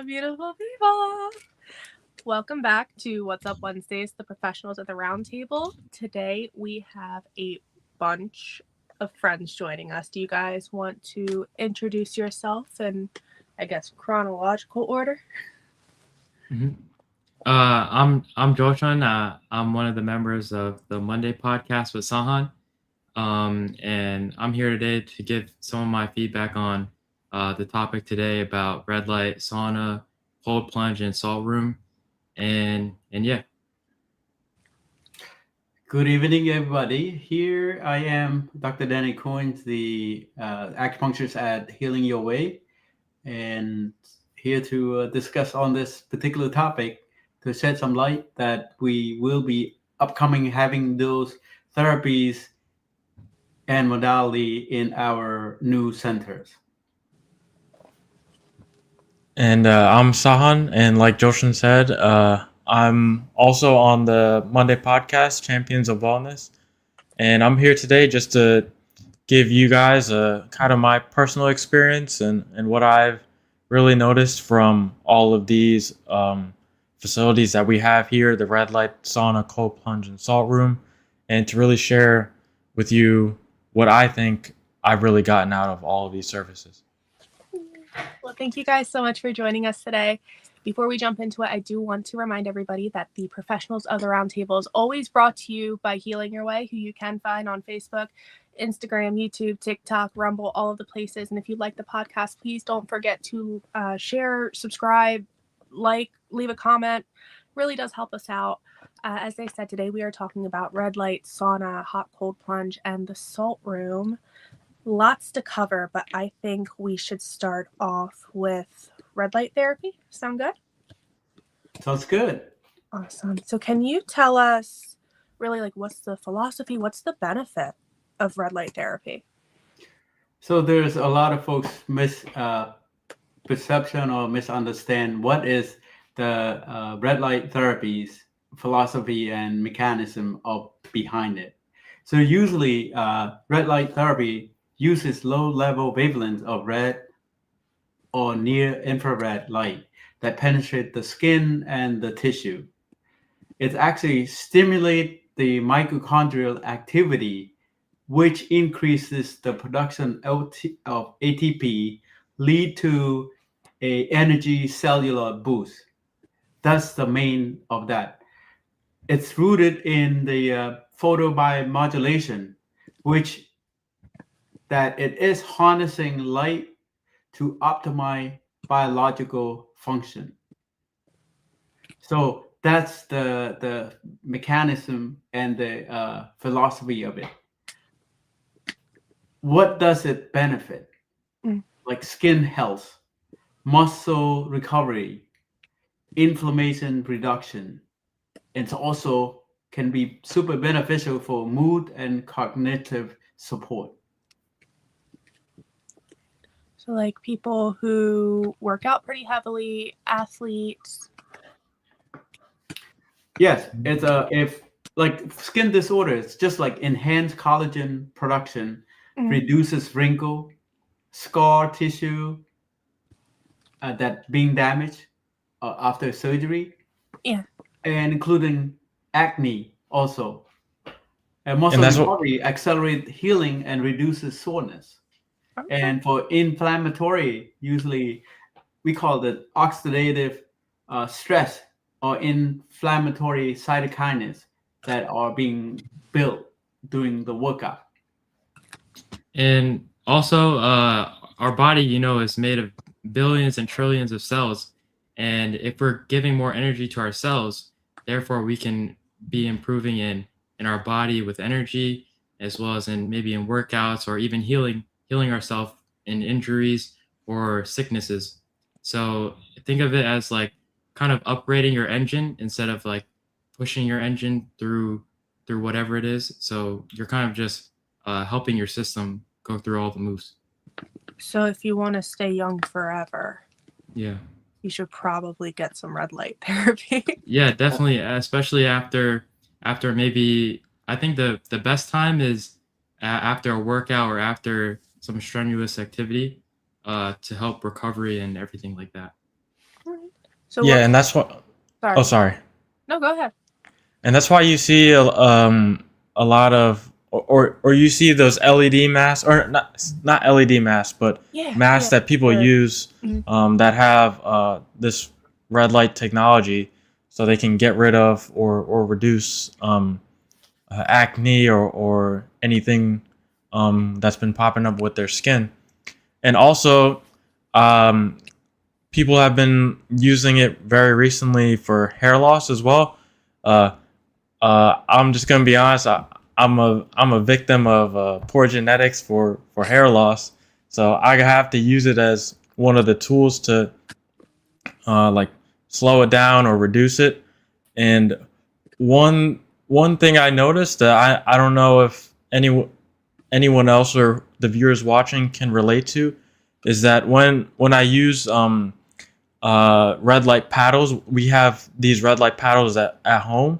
Hello, beautiful people. Welcome back to What's Up Wednesdays, the professionals at the Roundtable. Today we have a bunch of friends joining us. Do you guys want to introduce yourself in, I guess, chronological order? Mm-hmm. I'm Joshan. I'm one of the members of the Monday podcast with Sahan. And I'm here today to give some of my feedback on the topic today about red light, sauna, cold plunge, and salt room. And yeah. Good evening, everybody. Here I am, Dr. Danny Coins, the acupuncturist at Healing Your Way, and here to discuss on this particular topic to shed some light that we will be upcoming having those therapies and modality in our new centers. And I'm Sahan, and like Joshin said, I'm also on the Monday podcast, Champions of Wellness, and I'm here today just to give you guys a kind of my personal experience and what I've really noticed from all of these facilities that we have here, the red light, sauna, cold plunge, and salt room, and to really share with you what I think I've really gotten out of all of these services. Well, thank you guys so much for joining us today. Before we jump into it, I do want to remind everybody that the Professionals of the Roundtable is always brought to you by Healing Your Way, who you can find on Facebook, Instagram, YouTube, TikTok, Rumble, all of the places. And if you like the podcast, please don't forget to share, subscribe, leave a comment. Really does help us out. As I said, today we are talking about red light, sauna, hot cold plunge, and the salt room. Lots to cover, but I think we should start off with red light therapy. Sound good? Sounds good. Awesome. So can you tell us really what's the philosophy, what's the benefit of red light therapy? So there's a lot of folks misperception or misunderstand what is the red light therapies philosophy and mechanism of behind it. So usually red light therapy uses low-level wavelengths of red or near-infrared light that penetrate the skin and the tissue. It actually stimulates the mitochondrial activity, which increases the production of ATP, lead to a energy cellular boost. That's the main of that. It's rooted in the photobiomodulation, which that it is harnessing light to optimize biological function. So that's the mechanism and the philosophy of it. What does it benefit? Like skin health, muscle recovery, inflammation reduction. It also can be super beneficial for mood and cognitive support. So people who work out pretty heavily, athletes. Yes, it's if like skin disorders, just like enhanced collagen production, reduces wrinkle, scar tissue that being damaged after surgery. Yeah. And including acne also. And muscle recovery accelerate healing and reduces soreness. Okay. And for inflammatory, usually we call it oxidative stress or inflammatory cytokines that are being built during the workout. And also, our body, is made of billions and trillions of cells. And if we're giving more energy to our cells, therefore we can be improving in our body with energy, as well as in maybe in workouts or even healing ourselves in injuries or sicknesses. So think of it as kind of upgrading your engine instead of pushing your engine through whatever it is. So you're kind of just helping your system go through all the moves. So if you want to stay young forever, yeah, you should probably get some red light therapy. Yeah, definitely, especially after maybe, I think the best time is after a workout or after some strenuous activity to help recovery and everything like that. So Yeah, what? and that's what. Sorry. Oh, sorry. No, go ahead. And that's why you see a lot of or you see those LED masks, or not LED masks, but Yeah. masks that people Sure. use that have this red light technology, so they can get rid of or reduce acne or anything that's been popping up with their skin. And also, um, people have been using it very recently for hair loss as well. Uh, I'm just gonna be honest. I'm a victim of poor genetics for hair loss, so I have to use it as one of the tools to like slow it down or reduce it. And one thing I noticed that I don't know if anyone else or the viewers watching can relate to is that when I use red light paddles, we have these red light paddles at home.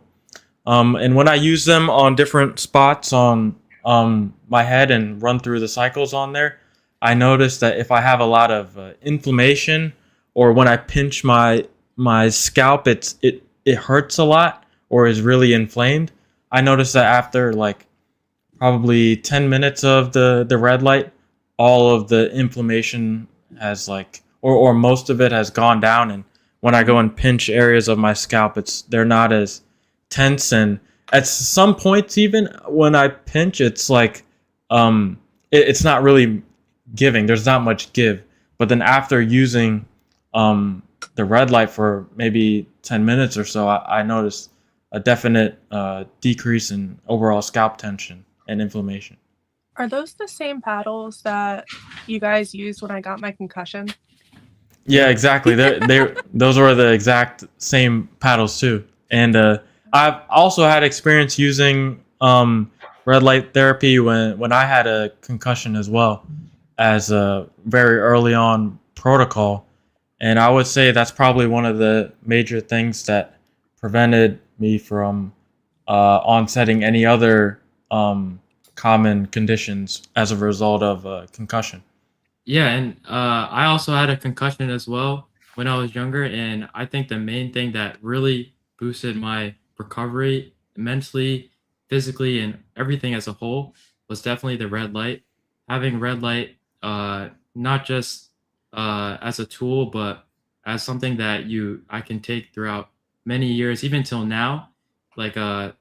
And when I use them on different spots on my head and run through the cycles on there, I notice that if I have a lot of inflammation, or when I pinch my scalp, it hurts a lot or is really inflamed. I notice that after like probably 10 minutes of the red light, all of the inflammation has like or most of it has gone down. And when I go and pinch areas of my scalp, they're not as tense. And at some points, even when I pinch, it's like it's not really giving. There's not much give. But then after using the red light for maybe 10 minutes or so, I noticed a definite decrease in overall scalp tension and inflammation. Are those the same paddles that you guys used when I got my concussion? Yeah, exactly. They those were the exact same paddles too. And I've also had experience using red light therapy when I had a concussion as well, as a very early on protocol. And I would say that's probably one of the major things that prevented me from onsetting any other common conditions as a result of concussion. Yeah, and I also had a concussion as well when I was younger, and I think the main thing that really boosted my recovery mentally, physically, and everything as a whole was definitely the red light. Having red light, not just as a tool, but as something that I can take throughout many years, even till now. Like,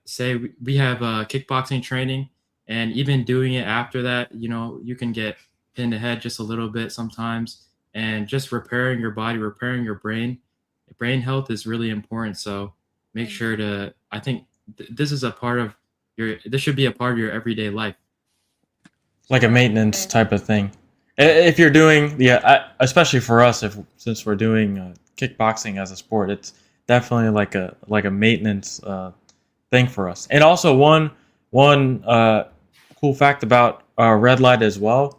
say we have kickboxing training, and even doing it after that, you can get pinned ahead just a little bit sometimes, and just repairing your body, repairing your brain health is really important. So make sure to, I think this is a part of this should be a part of your everyday life. Like a maintenance type of thing. If you're doing, especially for us, since we're doing kickboxing as a sport, it's definitely like a maintenance thing for us. And also one cool fact about red light as well.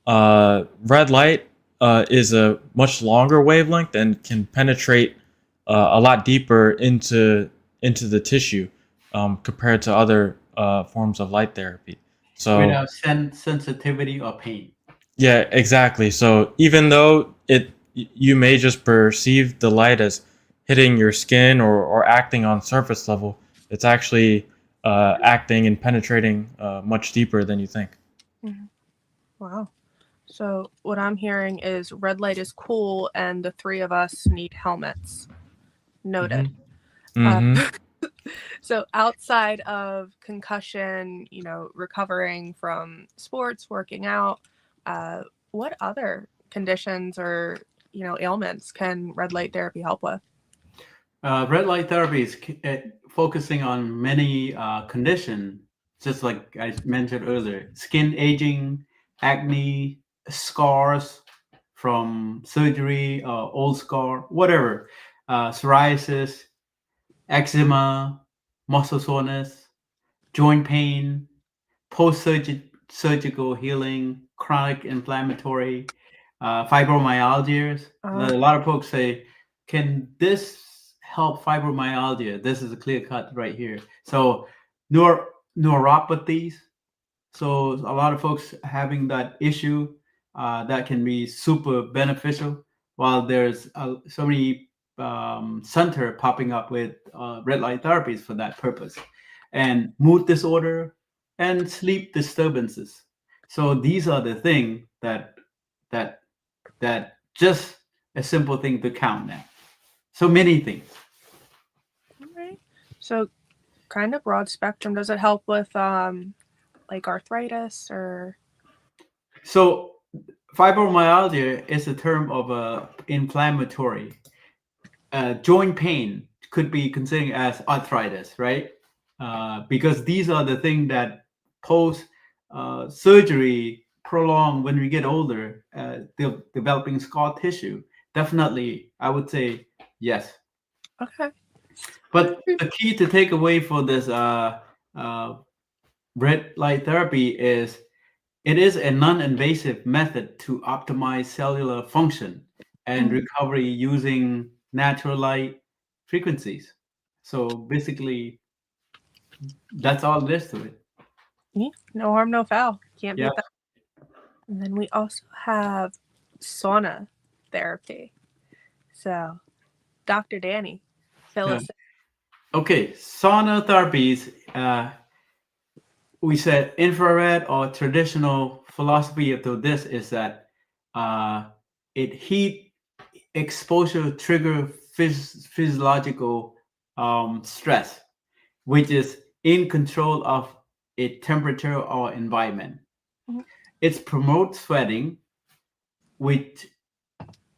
Red light is a much longer wavelength and can penetrate a lot deeper into the tissue compared to other forms of light therapy. So Without sensitivity or pain. yeah, exactly. So even though you may just perceive the light as hitting your skin or acting on surface level, it's actually acting and penetrating much deeper than you think. Mm-hmm. Wow. So what I'm hearing is red light is cool, and the three of us need helmets. Noted. Mm-hmm. So outside of concussion, recovering from sports, working out, what other conditions or ailments can red light therapy help with? Red light therapy is focusing on many conditions, just like I mentioned earlier: skin aging, acne, scars from surgery, old scar, whatever, psoriasis, eczema, muscle soreness, joint pain, post-surgical healing, chronic inflammatory, fibromyalgia. A lot of folks say, can this help fibromyalgia? This is a clear cut right here. So neuropathies. So a lot of folks having that issue, that can be super beneficial. while there's so many center popping up with red light therapies for that purpose, and mood disorder and sleep disturbances. So these are the thing that just a simple thing to count now. So many things. Right. So kind of broad spectrum. Does it help with like arthritis or? So fibromyalgia is a term of inflammatory. Joint pain could be considered as arthritis, right? Because these are the things that post surgery prolong when we get older, developing scar tissue. Definitely, I would say yes. Okay. But the key to take away for this red light therapy is it is a non-invasive method to optimize cellular function and recovery using natural light frequencies. So basically, that's all there is to it. Yeah, no harm, no foul. Can't Yeah. beat that. And then we also have sauna therapy. So, Dr. Danny, fill us in. Okay, sauna therapies. We said infrared or traditional philosophy of this is that it heat exposure trigger physiological stress, which is in control of a temperature or environment. Mhm. It promotes sweating, which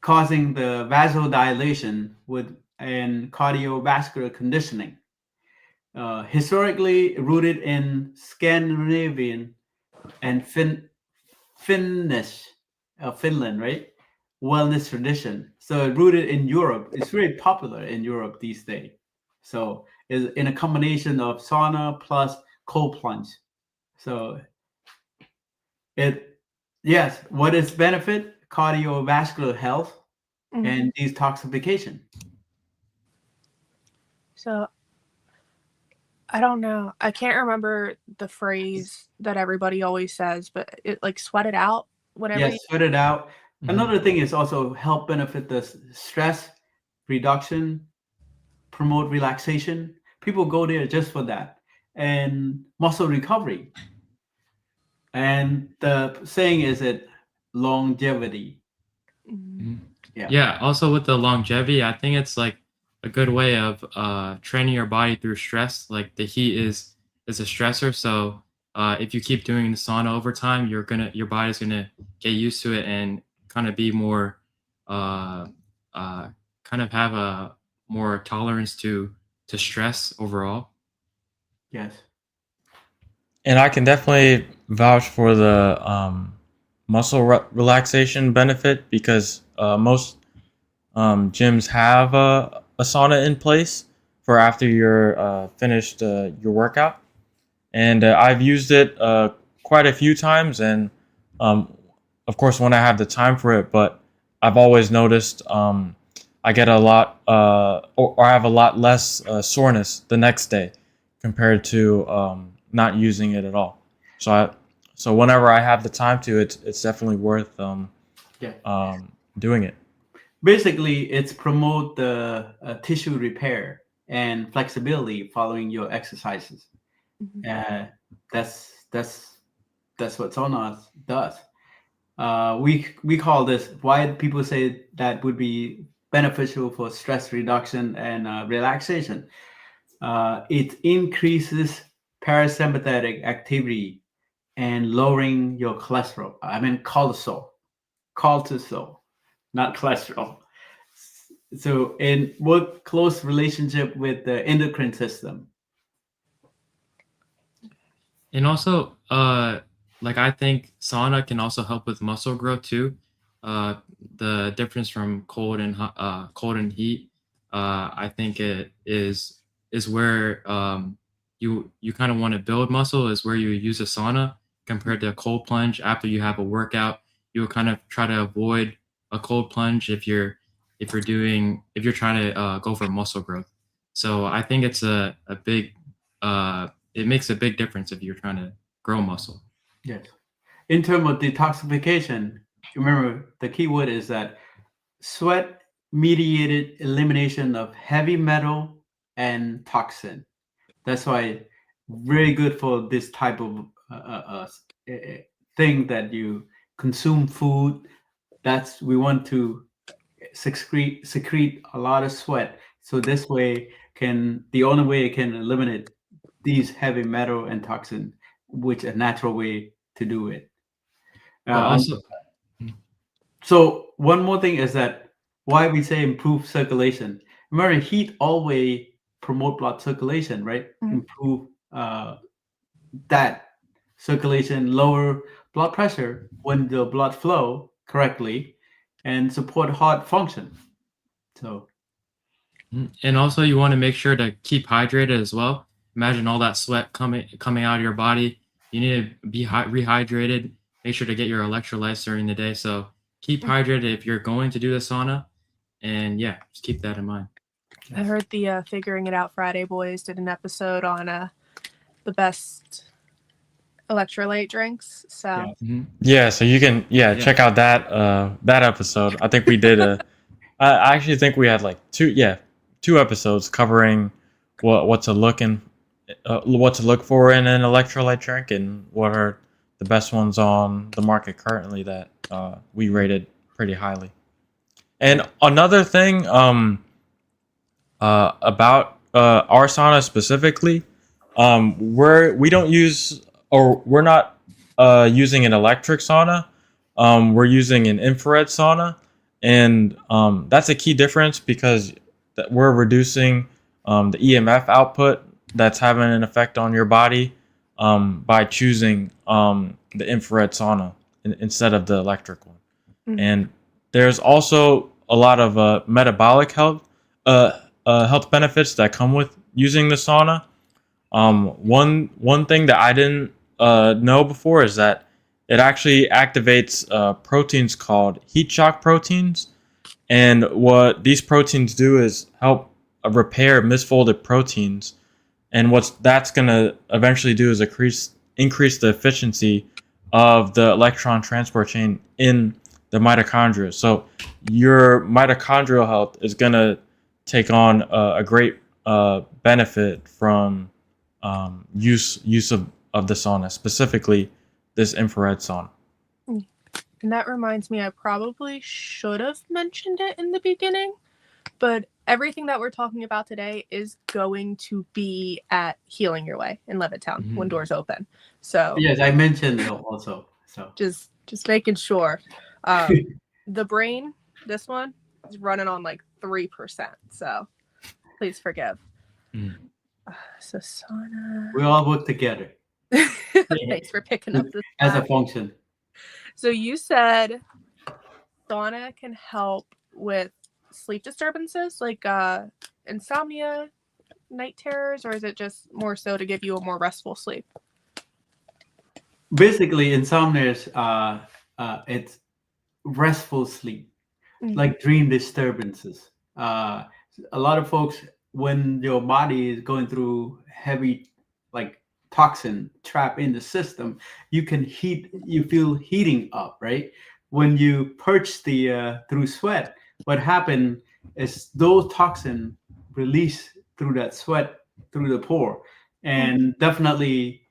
causing the vasodilation with and cardiovascular conditioning. Historically rooted in Scandinavian and Finnish, Finland, right? Wellness tradition. So rooted in Europe, it's very popular in Europe these days. So is in a combination of sauna plus cold plunge. So yes, what is benefit? Cardiovascular health and detoxification. So, I don't know. I can't remember the phrase that everybody always says, but it like sweat it out whenever Yes, sweat it out. Another thing is also help benefit the stress reduction, promote relaxation. People go there just for that, and muscle recovery. And the saying is it longevity. Yeah. Also with the longevity, I think it's like a good way of training your body through stress. Like the heat is a stressor, so if you keep doing the sauna over time, your body's gonna get used to it and kind of be more kind of have a more tolerance to stress overall. Yes. And I can definitely vouch for the muscle relaxation benefit because most gyms have a sauna in place for after you're finished your workout. And I've used it quite a few times. And of course, when I have the time for it, but I've always noticed I get a lot or I have a lot less soreness the next day compared to not using it at all. So whenever I have the time to, it's definitely worth doing it. Basically, it's promote the tissue repair and flexibility following your exercises. That's what sauna does. We call this, why people say that would be beneficial for stress reduction and relaxation. It increases parasympathetic activity and lowering your cholesterol. I mean cortisol, not cholesterol. So in work close relationship with the endocrine system. And also, like I think sauna can also help with muscle growth too. The difference from cold and heat, I think it is where you kind of want to build muscle is where you use a sauna compared to a cold plunge. After you have a workout, you would kind of try to avoid a cold plunge if you're trying to go for muscle growth. So I think it's a big it makes a big difference if you're trying to grow muscle. Yes. In terms of detoxification, remember the key word is that sweat mediated elimination of heavy metal and toxin. That's why very good for this type of thing that you consume food. That's we want to secrete a lot of sweat. So this way the only way it can eliminate these heavy metal and toxin, which a natural way to do it. But also, So one more thing is that why we say improve circulation. Remember, heat always promote blood circulation, right? Improve that circulation, lower blood pressure when the blood flow correctly, and support heart function. So, and also you want to make sure to keep hydrated as well. Imagine all that sweat coming out of your body. You need to be rehydrated. Make sure to get your electrolytes during the day. So keep hydrated if you're going to do the sauna, and yeah, just keep that in mind. I heard the Figuring It Out Friday boys did an episode on the best electrolyte drinks. So Yeah, so you can check out that episode. I think we did I actually think we had like two episodes covering what to look for in an electrolyte drink and what are the best ones on the market currently that we rated pretty highly. And another thing about our sauna specifically, we don't use, or we're not using an electric sauna. We're using an infrared sauna, and that's a key difference because we're reducing the EMF output that's having an effect on your body by choosing the infrared sauna instead of the electric one. And there's also a lot of metabolic health benefits that come with using the sauna. One thing that I didn't know before is that it actually activates proteins called heat shock proteins. And what these proteins do is help repair misfolded proteins. And what that's going to eventually do is increase the efficiency of the electron transport chain in the mitochondria. So your mitochondrial health is going to take on a great benefit from use of the sauna, specifically this infrared sauna. And that reminds me, I probably should have mentioned it in the beginning, but everything that we're talking about today is going to be at Healing Your Way in Levittown when doors open. So yes, I mentioned it also. So just making sure. The brain, this one, is running on like 3%. So please forgive. So sauna. We all work together. Thanks for picking up this as a function. So you said sauna can help with sleep disturbances like insomnia, night terrors, or is it just more so to give you a more restful sleep? Basically, insomnia is it's restful sleep, like dream disturbances. A lot of folks, when your body is going through heavy, like toxin trap in the system, you feel heating up, right? When you purge through sweat, what happened is those toxin release through that sweat through the pore and definitely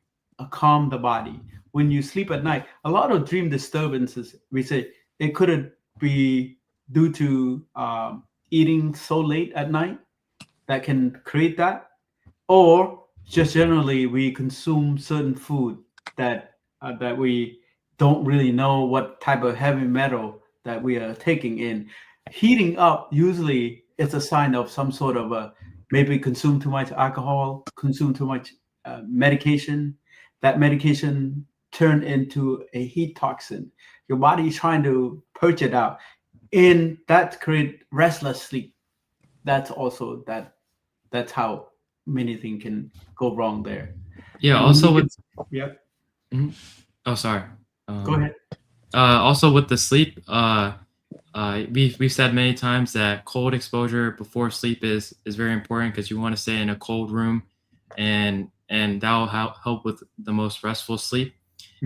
calm the body. When you sleep at night, a lot of dream disturbances, we say it could be due to eating so late at night that can create that, or just generally we consume certain food that we don't really know what type of heavy metal that we are taking in. Heating up usually it's a sign of some sort of maybe consume too much alcohol, consume too much medication. That medication turn into a heat toxin. Your body is trying to purge it out, and that create restless sleep. That's also that's how many things can go wrong there. Yeah. And Also with Oh, sorry. go ahead. Also with the sleep, we've said many times that cold exposure before sleep is very important because you want to stay in a cold room, and that will help with the most restful sleep.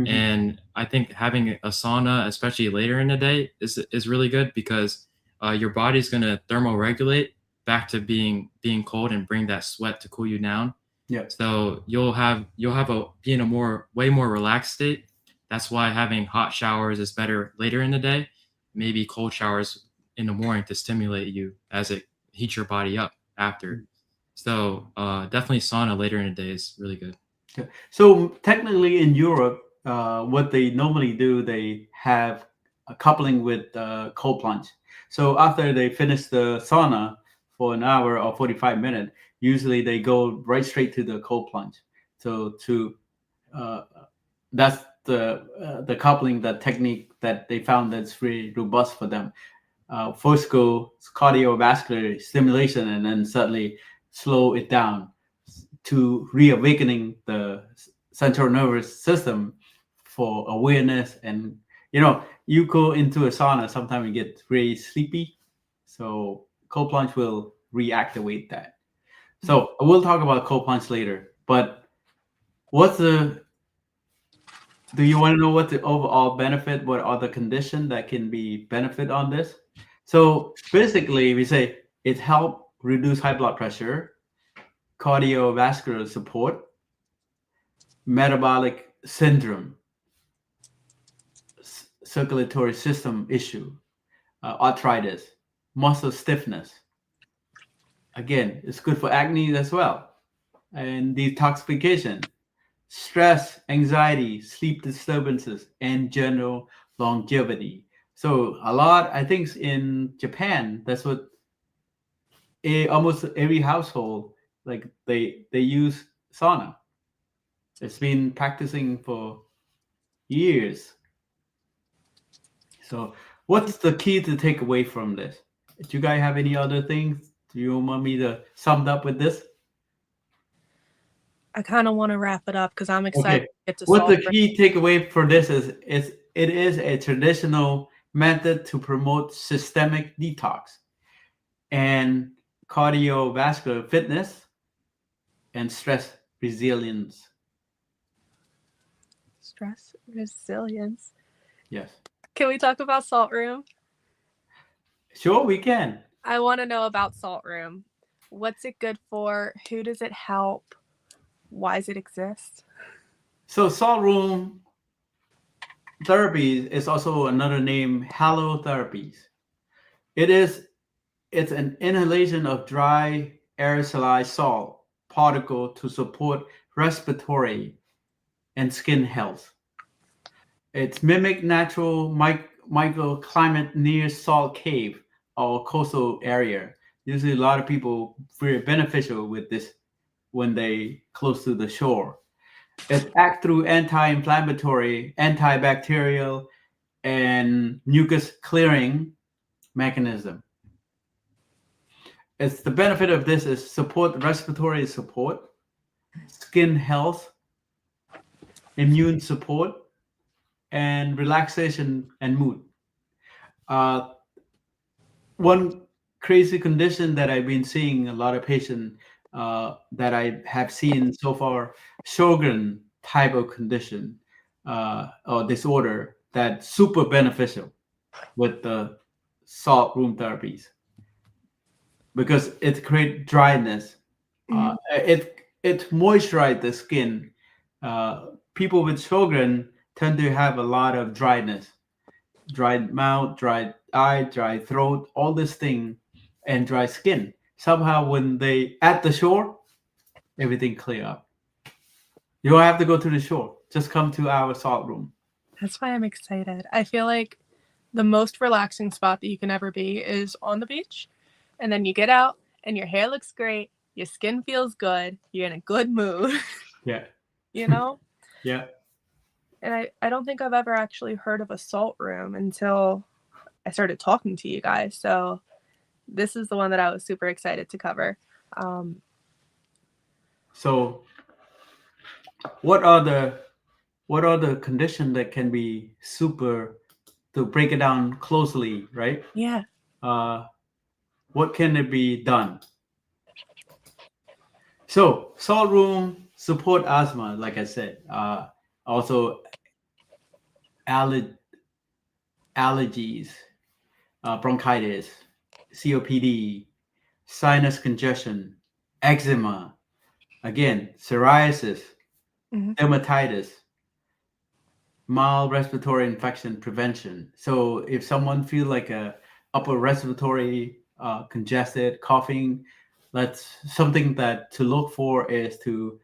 And I think having a sauna, especially later in the day, is really good because your body's gonna thermoregulate back to being cold and bring that sweat to cool you down. Yeah. So you'll be in a way more relaxed state. That's why having hot showers is better later in the day. Maybe cold showers in the morning to stimulate you as it heats your body up after. So definitely sauna later in the day is really good. So technically in Europe, what they normally do, they have a coupling with cold plunge. So after they finish the sauna for an hour or 45 minutes, usually they go right straight to the cold plunge. So that's the coupling, the technique that they found that's really robust for them. First go cardiovascular stimulation and then suddenly slow it down to reawakening the central nervous system for awareness. And you go into a sauna, sometimes you get really sleepy, so cold plunge will reactivate that. So we'll talk about cold plunge later, but do you want to know what the overall benefit, what are the conditions that can be benefit on this? So basically we say it help reduce high blood pressure, cardiovascular support, metabolic syndrome, circulatory system issue, arthritis, muscle stiffness. Again, it's good for acne as well, and detoxification, stress, anxiety, sleep disturbances, and general longevity. So a lot, I think, in Japan, that's what almost every household, like they use sauna. It's been practicing for years. So what's the key to take away from this? Do you guys have any other things? Do you want me to sum up with this? I kind of want to wrap it up because I'm excited to get to What the solve key takeaway for this is it is a traditional method to promote systemic detox and cardiovascular fitness and stress resilience. stress resilience. Yes. Can we talk about Salt Room? Sure, we can. I want to know about Salt Room. What's it good for? Who does it help? Why does it exist? So salt room therapy is also another name, halotherapies. It's an inhalation of dry aerosolized salt particle to support respiratory and skin health. It's mimic natural microclimate near salt cave or coastal area. Usually a lot of people very beneficial with this when they close to the shore. It acts through anti-inflammatory, antibacterial, and mucus clearing mechanism. It's the benefit of this is support respiratory support, skin health, immune support, and relaxation and mood. One crazy condition that I've been seeing a lot of patients that I have seen so far, Sjogren type of condition or disorder that's super beneficial with the salt room therapies because it creates dryness. It moisturizes the skin. People with Sjogren tend to have a lot of dryness, dry mouth, dry eye, dry throat, all this thing, and dry skin. Somehow when they at the shore, everything clear up. You don't have to go to the shore. Just come to our salt room. That's why I'm excited. I feel like the most relaxing spot that you can ever be is on the beach. And then you get out and your hair looks great. Your skin feels good. You're in a good mood. Yeah. You know? Yeah. And I don't think I've ever actually heard of a salt room until I started talking to you guys. So this is the one that I was super excited to cover. So what are the conditions that can be super, to break it down closely, right? Yeah. What can it be done? So salt room support asthma, like I said. Also allergies, bronchitis, COPD, sinus congestion, eczema, again, psoriasis, Mhm. dermatitis, mild respiratory infection prevention. So if someone feels like a upper respiratory congested, coughing, that's something that to look for is to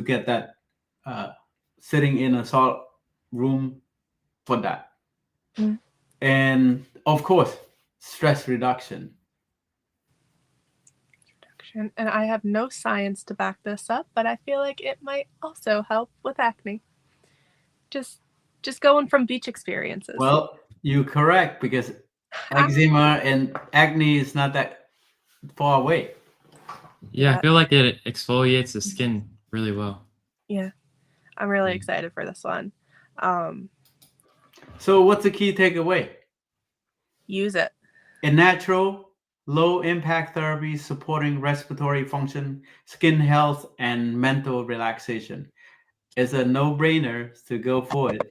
get that sitting in a salt room for that. Mhm. And of course, stress reduction. And I have no science to back this up, but I feel like it might also help with acne. Just going from beach experiences. Well, you're correct because eczema and acne is not that far away. Yeah, Yeah. I feel like it exfoliates the skin really well. Yeah, I'm really excited for this one. So what's the key takeaway? Use it. A natural, low-impact therapy supporting respiratory function, skin health, and mental relaxation. It's a no-brainer to go for it.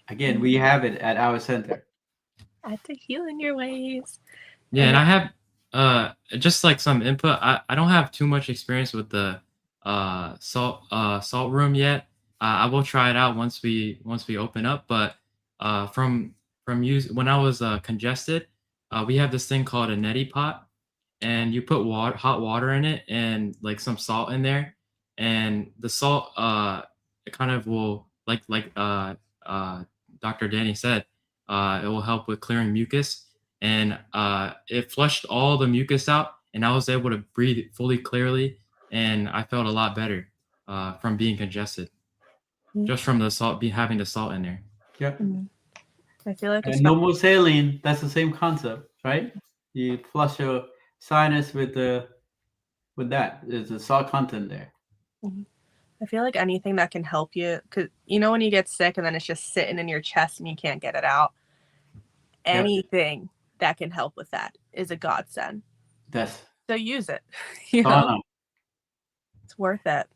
Again, we have it at our center. Add to healing your ways. Yeah, And and I have just like some input. I don't have too much experience with the salt room yet. I will try it out once we open up. But from use when I was congested, we have this thing called a neti pot, and you put hot water in it and like some salt in there, and the salt it kind of will Dr. Danny said, it will help with clearing mucus, and it flushed all the mucus out, and I was able to breathe fully clearly, and I felt a lot better from being congested, just from the salt, having the salt in there. Yeah. I feel like And no more saline. That's the same concept, right? You flush your sinus with that. There's a salt content there. I feel like anything that can help you, because you know when you get sick and then it's just sitting in your chest and you can't get it out. Anything that can help with that is a godsend. Yes. So use it. You know? Sauna. It's worth it.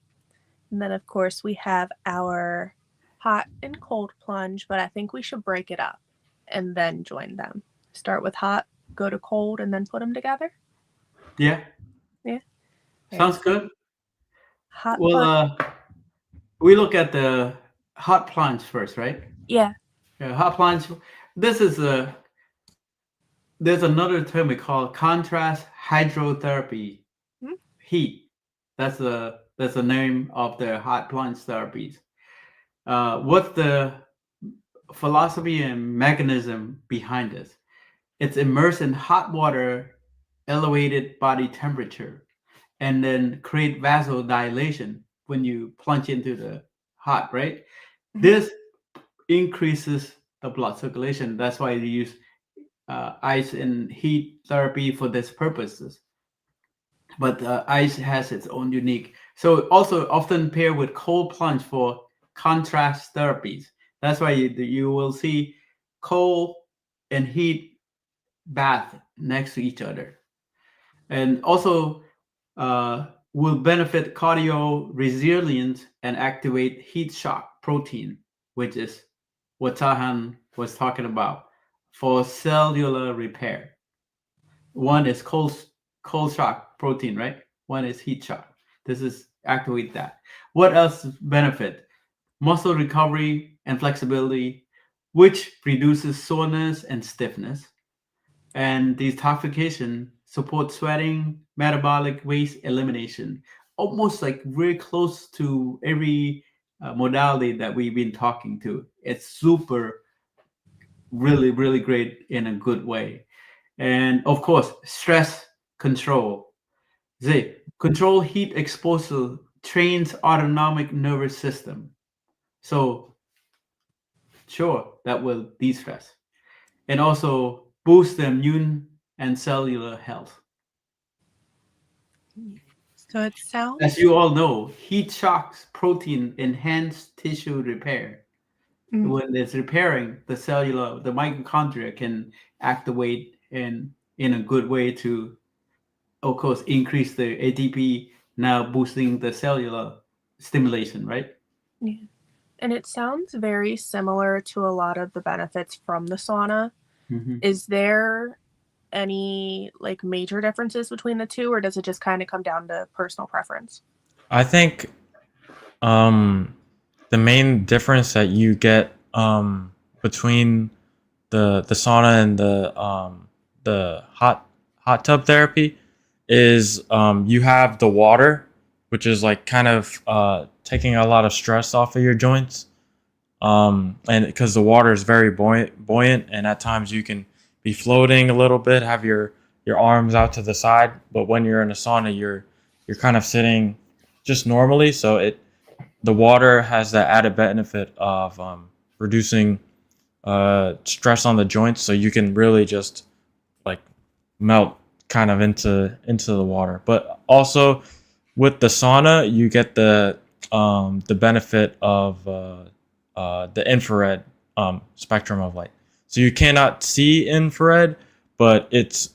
And then of course we have our hot and cold plunge, but I think we should break it up and then join them. Start with hot, go to cold, and then put them together. Yeah. Yeah. Sounds good. Hot plunge. Well, we look at the hot plunge first, right? Yeah. Yeah, hot plunge. This is there's another term we call contrast hydrotherapy. Hmm? Heat. That's the name of the hot plunge therapies. What's the philosophy and mechanism behind this? It's immersed in hot water, elevated body temperature, and then create vasodilation when you plunge into the hot, right? Mhm. This increases the blood circulation. That's why you use ice and heat therapy for these purposes. But ice has its own unique. So also often paired with cold plunge for contrast therapies. That's why you will see cold and heat bath next to each other. And also will benefit cardio resilience and activate heat shock protein, which is what Tahan was talking about for cellular repair. One is cold shock protein, right? One is heat shock. This is activate that. What else benefit? Muscle recovery and flexibility, which reduces soreness and stiffness. And detoxification supports sweating, metabolic waste elimination. Almost like very close to every modality that we've been talking to. It's super, really, really great in a good way. And of course, stress control. Control heat exposure trains autonomic nervous system. So sure, that will de-stress. And also boost the immune and cellular health. So it sounds. As you all know, heat shocks protein enhance tissue repair. When it's repairing the cellular, the mitochondria can activate in a good way to, of course, increase the ATP, now boosting the cellular stimulation, right? Yeah. And it sounds very similar to a lot of the benefits from the sauna. Mhm. Is there any like major differences between the two, or does it just kind of come down to personal preference? I think the main difference that you get between the sauna and the hot tub therapy is you have the water, which is like kind of taking a lot of stress off of your joints, and because the water is very buoyant, and at times you can be floating a little bit, have your arms out to the side, but when you're in a sauna, you're kind of sitting just normally, so the water has that added benefit of reducing stress on the joints, so you can really just like melt kind of into the water. But also with the sauna, you get the benefit of the infrared spectrum of light. So you cannot see infrared, but it's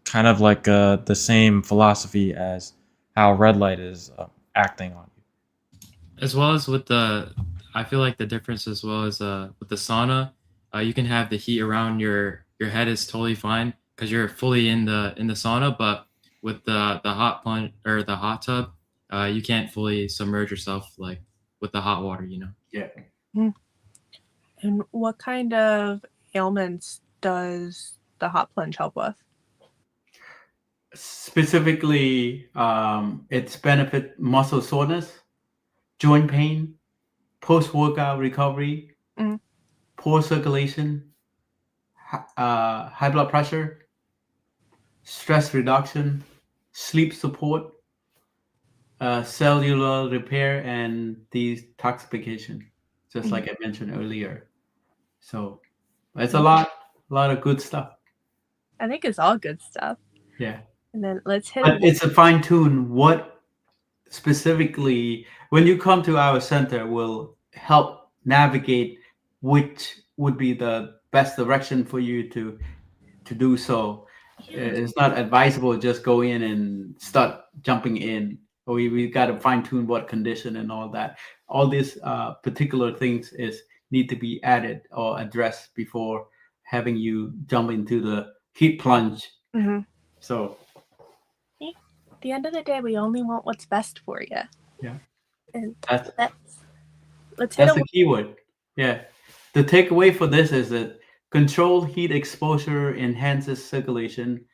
kind of like the same philosophy as how red light is acting on you. As well as with I feel like the difference as well as with the sauna, you can have the heat around your head is totally fine because you're fully in the sauna. But with the hot plunge or the hot tub, you can't fully submerge yourself like with the hot water. Yeah. And what kind of ailments does the hot plunge help with? Specifically, its benefit muscle soreness, joint pain, post-workout recovery, poor circulation, high blood pressure, stress reduction, sleep support, cellular repair, and detoxification, just like I mentioned earlier. So it's a lot of good stuff. I think it's all good stuff. Yeah. And then let's hit But it's a fine tune. What specifically, when you come to our center, will help navigate which would be the best direction for you to do so. It's not advisable just go in and start jumping in. We got to fine tune what condition and all that. All these particular things need to be added or addressed before having you jump into the heat plunge. So at the end of the day, we only want what's best for you. Yeah. And That's the keyword. Yeah. The takeaway for this is that controlled heat exposure enhances circulation,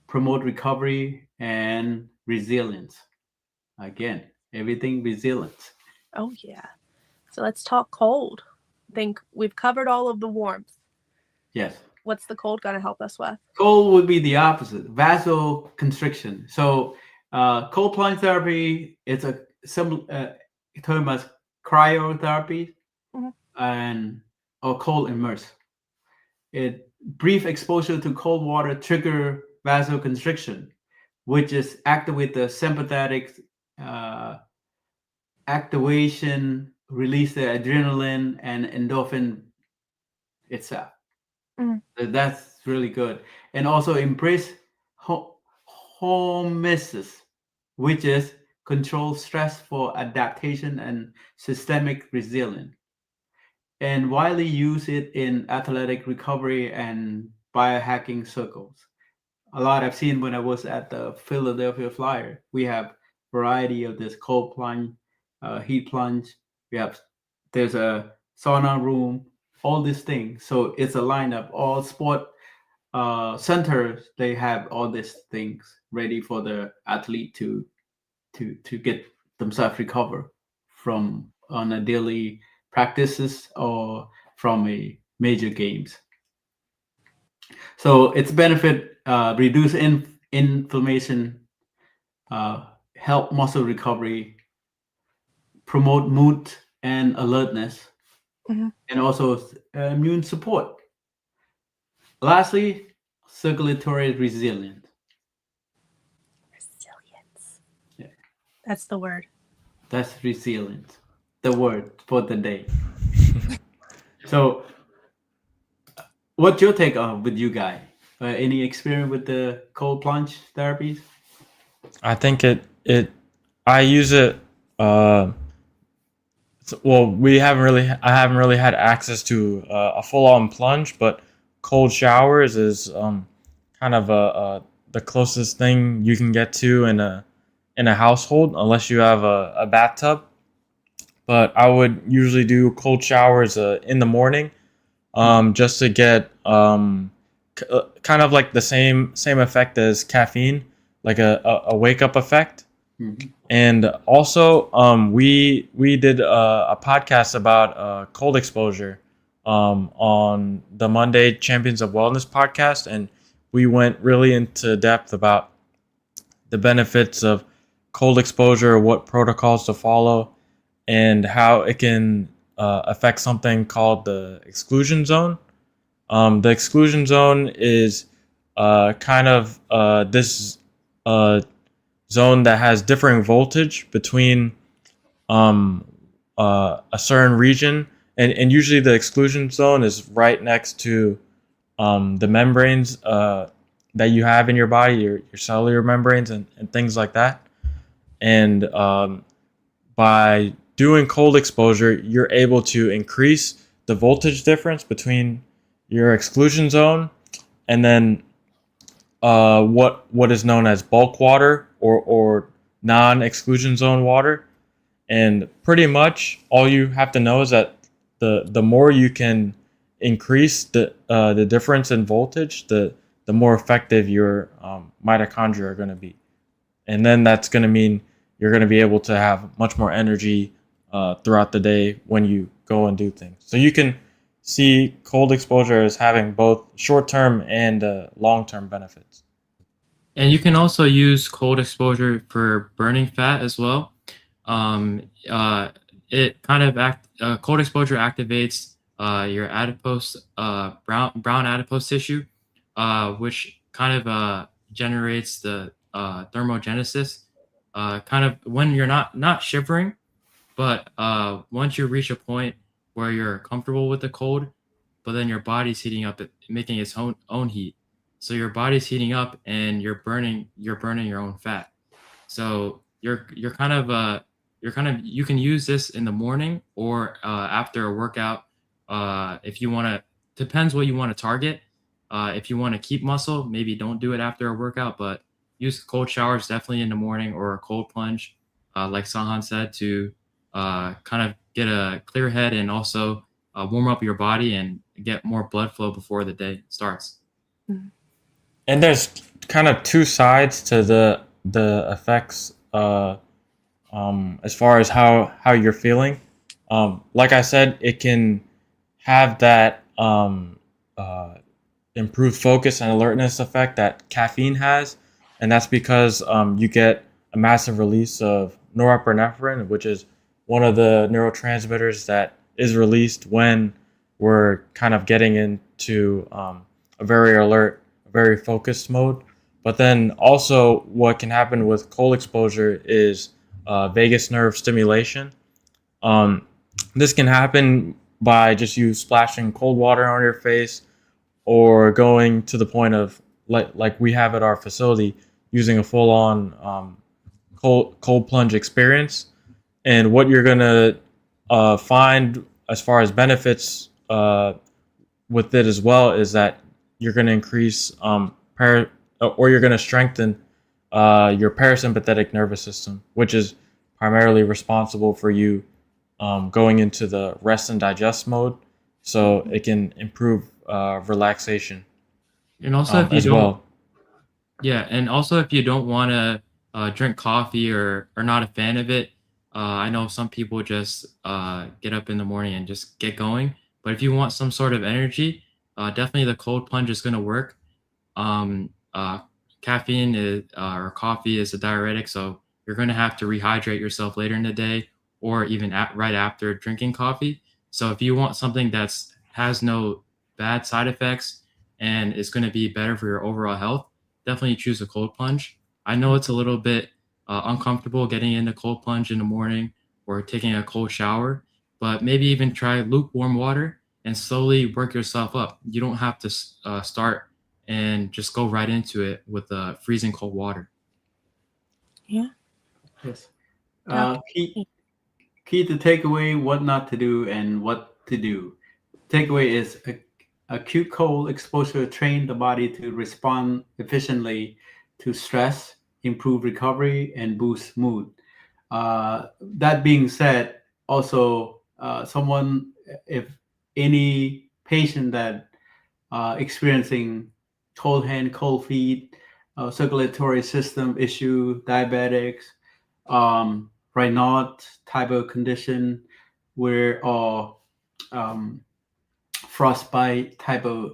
promote recovery, and resilience. Again, everything resilience. Oh, yeah. So let's talk cold. I think we've covered all of the warmth. Yes. What's the cold going to help us with? Cold would be the opposite, vasoconstriction. So cold plunge therapy, it's a similar term as cryotherapy or cold immerse. Brief exposure to cold water trigger vasoconstriction, which is activate the sympathetic activation, release the adrenaline and endorphin itself. So that's really good. And also embrace homeostasis, which is control stress for adaptation and systemic resilience. And widely use it in athletic recovery and biohacking circles. A lot I've seen when I was at the Philadelphia Flyer. We have variety of this cold plunge, heat plunge. There's a sauna room, all these things. So it's a lineup. All sport centers, they have all these things ready for the athlete to get themselves recover from on a daily practices or from a major games. So its benefit reduce inflammation, help muscle recovery, promote mood and alertness, and also immune support. Lastly, circulatory resilience. Yeah. That's the word. That's resilience, the word for the day. So, what's your take on with you guys? Any experience with the cold plunge therapies? I think I use it. Well, I haven't really had access to a full-on plunge, but cold showers is kind of the closest thing you can get to in a household, unless you have a bathtub. But I would usually do cold showers in the morning, just to get kind of like the same effect as caffeine, like a wake up effect. Mhm. And also, we did a podcast about cold exposure on the Monday Champions of Wellness podcast, and we went really into depth about the benefits of cold exposure, what protocols to follow, and how it can affect something called the exclusion zone. The exclusion zone is kind of this zone that has differing voltage between a certain region, and usually the exclusion zone is right next to the membranes that you have in your body, your cellular membranes and things like that. And by doing cold exposure, you're able to increase the voltage difference between your exclusion zone and then what is known as bulk water or non-exclusion zone water. And pretty much all you have to know is that the more you can increase the difference in voltage, the more effective your mitochondria are going to be. And then that's going to mean you're going to be able to have much more energy throughout the day when you go and do things. So you can see cold exposure as having both short-term and long-term benefits. And you can also use cold exposure for burning fat as well. It kind of cold exposure activates your adipose brown adipose tissue, which kind of generates the thermogenesis. Kind of when you're not shivering, but once you reach a point where you're comfortable with the cold, but then your body's heating up, making its own heat. So your body's heating up and you're burning your own fat. So you're kind of you can use this in the morning or after a workout. If you want to, depends what you want to target. If you want to keep muscle, maybe don't do it after a workout, but use cold showers definitely in the morning or a cold plunge, like Sahan said, to kind of get a clear head and also warm up your body and get more blood flow before the day starts. And there's kind of two sides to the effects as far as how you're feeling. Like I said, it can have that improved focus and alertness effect that caffeine has, and that's because you get a massive release of norepinephrine, which is one of the neurotransmitters that is released when we're kind of getting into a very alert, very focused mode. But then also what can happen with cold exposure is vagus nerve stimulation. This can happen by just you splashing cold water on your face or going to the point of like we have at our facility, using a full-on cold plunge experience. And what you're going to find as far as benefits with it as well is that you're going to increase or you're going to strengthen your parasympathetic nervous system, which is primarily responsible for you going into the rest and digest mode. So it can improve relaxation. And also if you as don't, well. yeah, and also if you don't want to drink coffee or are not a fan of it, I know some people just get up in the morning and just get going. But if you want some sort of energy, definitely the cold plunge is going to work. Caffeine or coffee is a diuretic, so you're going to have to rehydrate yourself later in the day or even right after drinking coffee. So if you want something that's has no bad side effects and is going to be better for your overall health, definitely choose a cold plunge. I know it's a little bit uncomfortable getting in the cold plunge in the morning or taking a cold shower, but maybe even try lukewarm water and slowly work yourself up. You don't have to start and just go right into it with freezing cold water. Yeah. Yes. Dr. Key to takeaway: what not to do and what to do. Takeaway is acute cold exposure train the body to respond efficiently to stress, improve recovery, and boost mood. That being said, also someone, if any patient that experiencing cold hand, cold feet, circulatory system issue, diabetics, Raynaud type of condition, where or um, frostbite type of,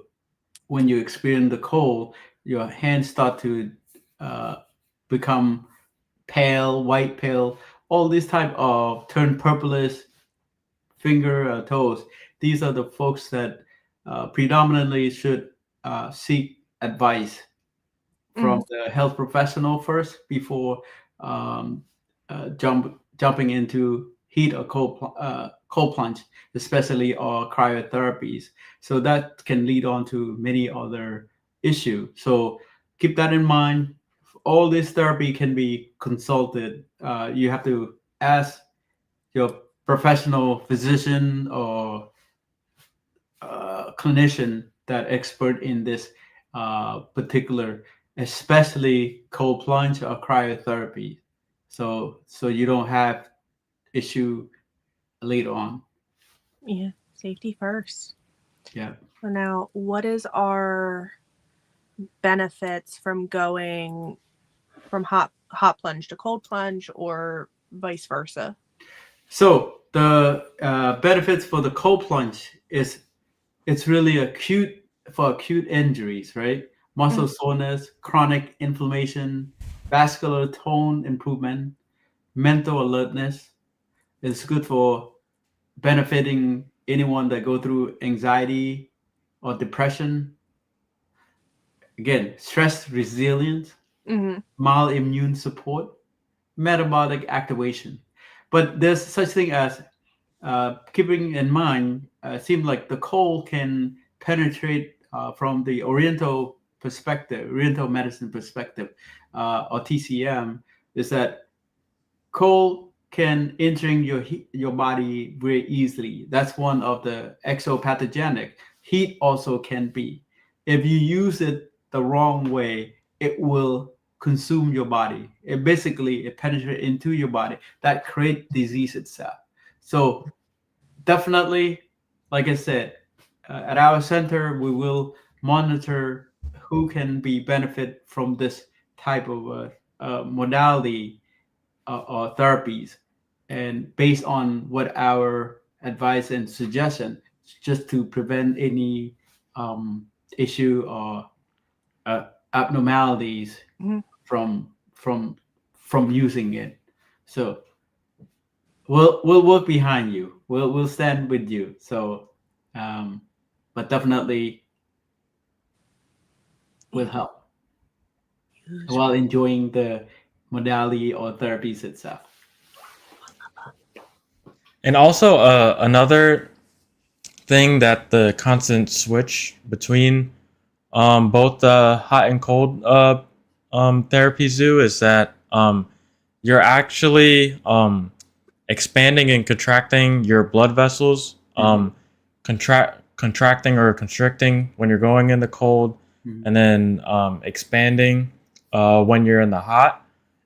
when you experience the cold, your hands start to uh, become pale, white pale, all these type of turn purplish, finger, toes. These are the folks that predominantly should seek advice from the health professional first before um, jumping into heat or cold plunge, especially or cryotherapies. So that can lead on to many other issues. So keep that in mind. All this therapy can be consulted. You have to ask your professional physician or clinician that expert in this particular, especially cold plunge or cryotherapy. So you don't have issue later on. Yeah, safety first. Yeah. So now, what is our benefits from going from hot plunge to cold plunge, or vice versa? So the benefits for the cold plunge is it's really acute for acute injuries, right? Muscle soreness, chronic inflammation, vascular tone improvement, mental alertness. It's good for benefiting anyone that go through anxiety or depression. Again, stress resilience, mild immune support, metabolic activation. But there's such thing as keeping in mind, seems like the cold can penetrate from the Oriental perspective, Oriental medicine perspective, or TCM, is that cold can entering your body very easily. That's one of the exopathogenic. Heat also can be. If you use it the wrong way, it will consume your body. It penetrates into your body. That create disease itself. So definitely, like I said, at our center, we will monitor who can be benefit from this type of modality or therapies, and based on what our advice and suggestion, just to prevent any issue or abnormalities from using it. So we'll work behind you. We'll stand with you. So, but definitely will help while enjoying the modality or therapies itself. And also another thing that the constant switch between both the hot and cold therapies do is that you're actually expanding and contracting your blood vessels, contracting or constricting when you're going in the cold, and then expanding when you're in the hot.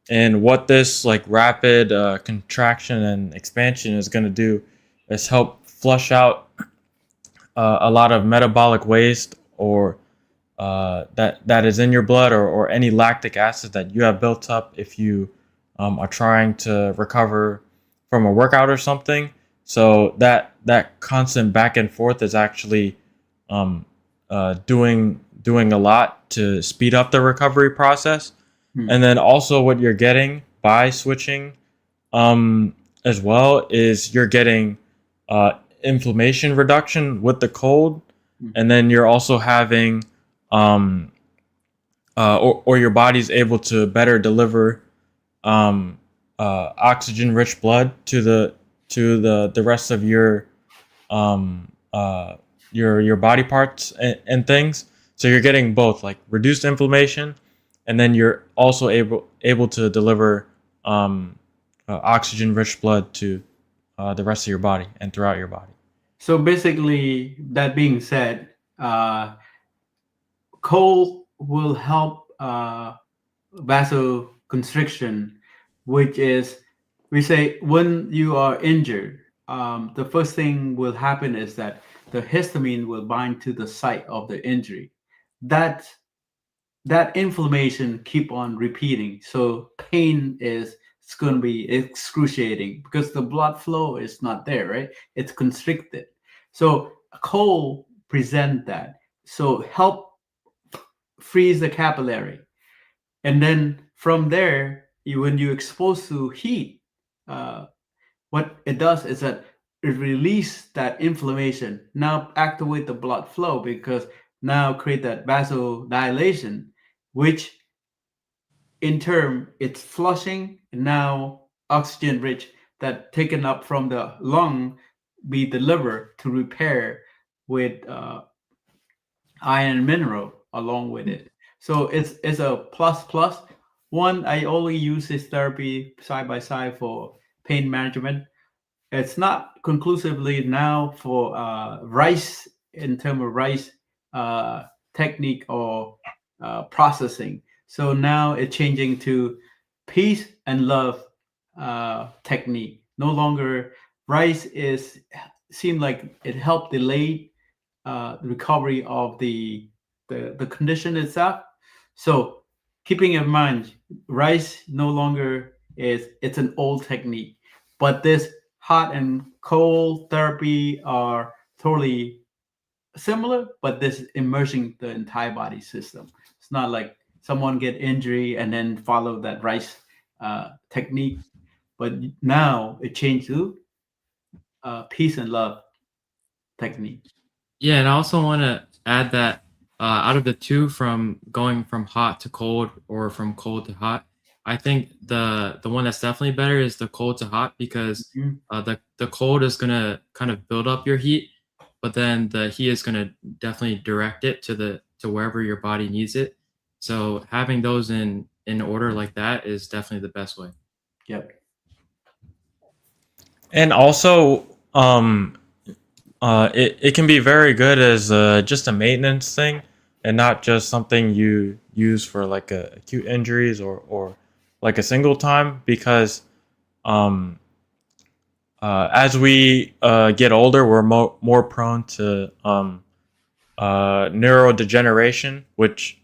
And what this like rapid contraction and expansion is going to do is help flush out a lot of metabolic waste or that is in your blood, or any lactic acid that you have built up if you are trying to recover from a workout or something. So that constant back and forth is actually doing a lot to speed up the recovery process. And then also what you're getting by switching as well is you're getting inflammation reduction with the cold, and then you're also having or your body's able to better deliver oxygen rich blood to the rest of your body parts and things. So you're getting both like reduced inflammation, and then you're also able to deliver oxygen rich blood to the rest of your body and throughout your body. So basically, that being said, cold will help vasoconstriction, which is, we say, when you are injured, the first thing will happen is that the histamine will bind to the site of the injury. That that inflammation keep on repeating, so pain is, it's going to be excruciating because the blood flow is not there, right? It's constricted. So cold present that, so help freeze the capillary, and then from there, when you expose to heat, uh, what it does is that it release that inflammation, now activate the blood flow, because now create that vasodilation, which in turn it's flushing, and now oxygen rich that taken up from the lung be delivered to repair with iron and mineral along with it. So it's a plus plus. One, I only use this therapy side by side for pain management. It's not conclusively now for rice, in terms of rice technique or processing. So now it's changing to peace and love technique. No longer rice is seemed like it helped delay the recovery of the condition itself. So keeping in mind, rice no longer is, it's an old technique, but this hot and cold therapy are totally similar, but this is immersing the entire body system. It's not like someone get injury and then follow that rice technique, but now it changed to peace and love technique. Yeah, and I also want to add that out of the two, from going from hot to cold or from cold to hot, I think the one that's definitely better is the cold to hot, because Mhm. the cold is gonna kind of build up your heat, but then the heat is gonna definitely direct it to wherever your body needs it. So having those in order like that is definitely the best way. Yep. And also, it can be very good as just a maintenance thing, and not just something you use for like acute injuries or like a single time, because um, as we get older, we're more prone to neurodegeneration, which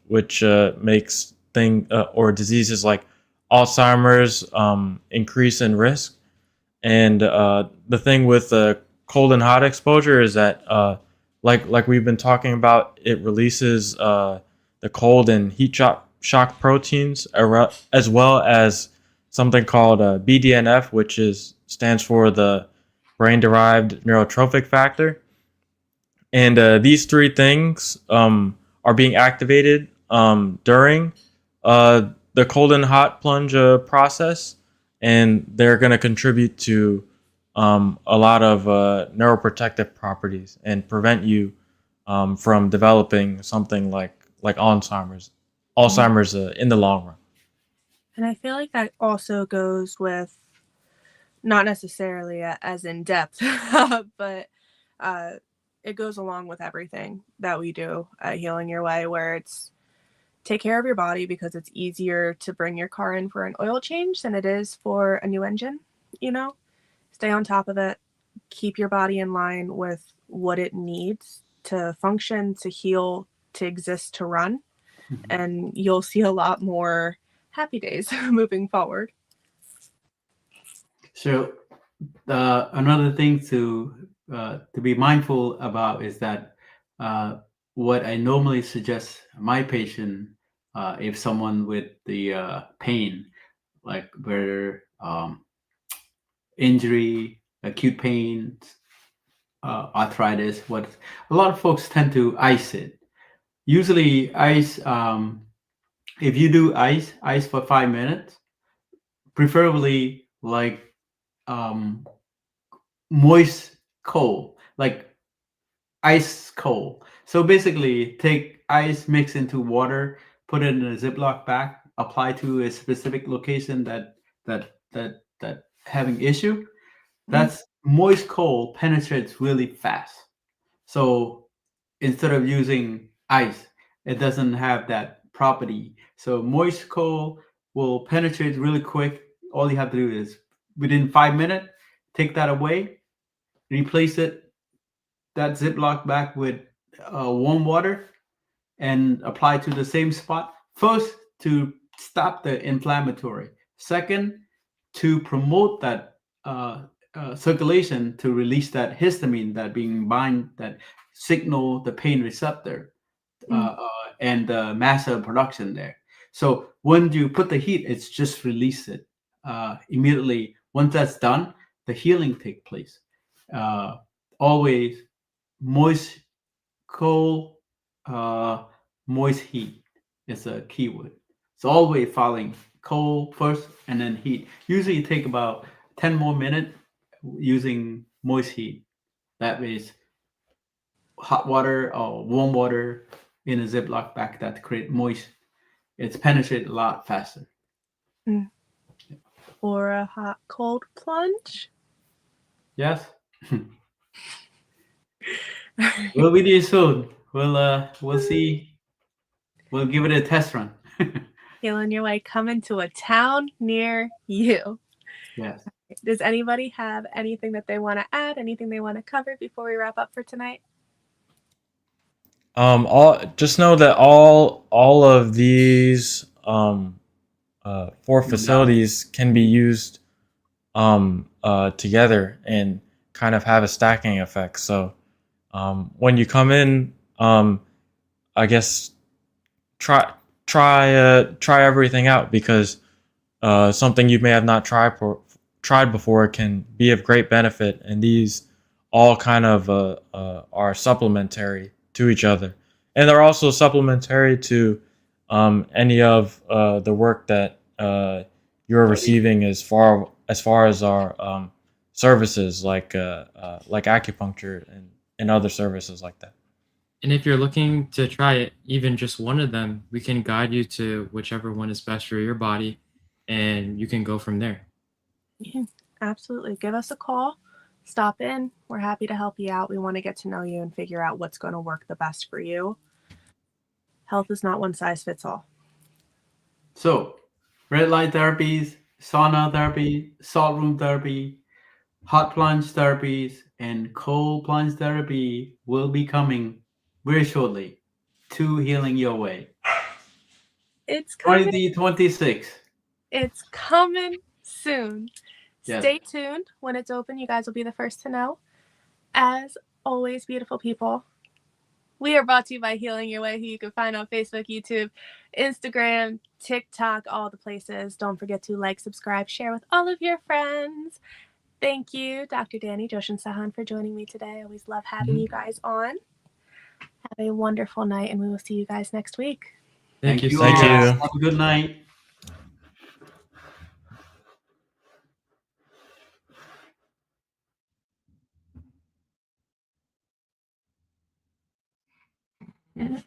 makes or diseases like Alzheimer's increase in risk. And the thing with cold and hot exposure is that, like we've been talking about, it releases the cold and heat shock proteins, as well as something called BDNF, which stands for the brain-derived neurotrophic factor. And these three things are being activated during the cold and hot plunge process, and they're going to contribute to a lot of neuroprotective properties and prevent you from developing something like Alzheimer's in the long run. And I feel like that also goes with, not necessarily as in depth, but it goes along with everything that we do at Healing Your Way, where it's take care of your body, because it's easier to bring your car in for an oil change than it is for a new engine. Stay on top of it, keep your body in line with what it needs to function, to heal, to exist, to run, and you'll see a lot more happy days moving forward. So another thing to be mindful about is that what I normally suggest my patient, if someone with the pain, like where injury, acute pain, arthritis, what a lot of folks tend to ice it. Usually, ice. If you do ice for 5 minutes, preferably like moist cold, like ice cold. So basically, take ice, mix into water, put it in a Ziploc bag, apply to a specific location that having issue. That's moist cold penetrates really fast. So instead of using ice, it doesn't have that property. So moist cold will penetrate really quick. All you have to do is within 5 minutes, take that away, replace it, that Ziploc back with warm water, and apply to the same spot. First, to stop the inflammatory. Second, to promote that circulation to release that histamine that being bind that signal the pain receptor and the mast cell production there. So when you put the heat, it's just release it immediately. Once that's done, the healing take place. Always moist, cold, moist heat is a keyword. It's always following cold first and then heat. Usually it take about 10 more minutes using moist heat. That is hot water or warm water in a Ziploc bag that create moist. It's penetrate a lot faster. Or a hot cold plunge. Yes. We'll be there soon. We'll see. We'll give it a test run. Healing Your Way coming to a town near you. Yes. Does anybody have anything that they want to add? Anything they want to cover before we wrap up for tonight? Just know that all of these 4 facilities can be used together and kind of have a stacking effect. So when you come in, I guess try everything out, because something you may have not tried before can be of great benefit, and these all kind of are supplementary to each other, and they're also supplementary to any of the work that you're receiving as far as our services like acupuncture and other services like that. And if you're looking to try it, even just one of them, we can guide you to whichever one is best for your body, and you can go from there. Yeah, absolutely. Give us a call. Stop in. We're happy to help you out. We want to get to know you and figure out what's going to work the best for you. Health is not one size fits all. So, red light therapies, sauna therapy, salt room therapy, hot plunge therapies, and cold plunge therapy will be coming very shortly to Healing Your Way. It's coming. 2026. It's coming soon. Yes. Stay tuned. When it's open, you guys will be the first to know. As always, beautiful people, we are brought to you by Healing Your Way, who you can find on Facebook, YouTube, Instagram, TikTok, all the places. Don't forget to like, subscribe, share with all of your friends. Thank you, Dr. Danny, Josh, and Sahan, for joining me today. I always love having you guys on. Have a wonderful night, and we will see you guys next week. Thank you. all. Thank you. Have a good night. Yeah.